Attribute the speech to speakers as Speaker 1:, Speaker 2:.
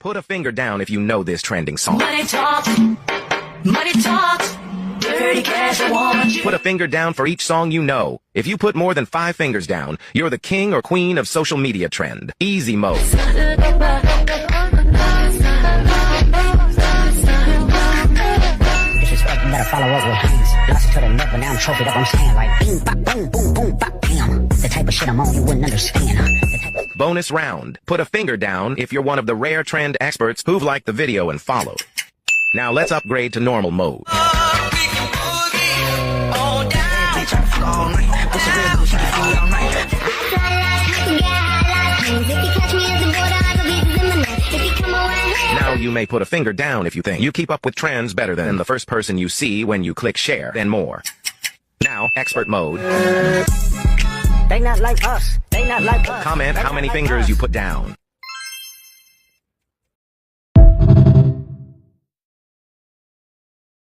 Speaker 1: Put a finger down if you know this trending song.
Speaker 2: Money talks, dirty cash I want you.
Speaker 1: Put a finger down for each song you know. If you put more than 5 fingers down, you're the king or queen of social media trend. Easy mode.
Speaker 3: Disrespect, you better follow up with hands. Lost it to the neck, but now I'm trophied up. I'm saying like boom, bop, boom, boom, boom, bop, bam. The type of shit I'm on, you wouldn't understand, huh?
Speaker 1: Bonus round. Put a finger down if you're one of the rare trend experts who've liked the video and followed. Now let's upgrade to normal mode. Now you may put a finger down if you think you keep up with trends better than the first person you see when you click share and more. Now, expert mode.
Speaker 3: They not like us. They not like us.
Speaker 1: Comment how many fingers you put down.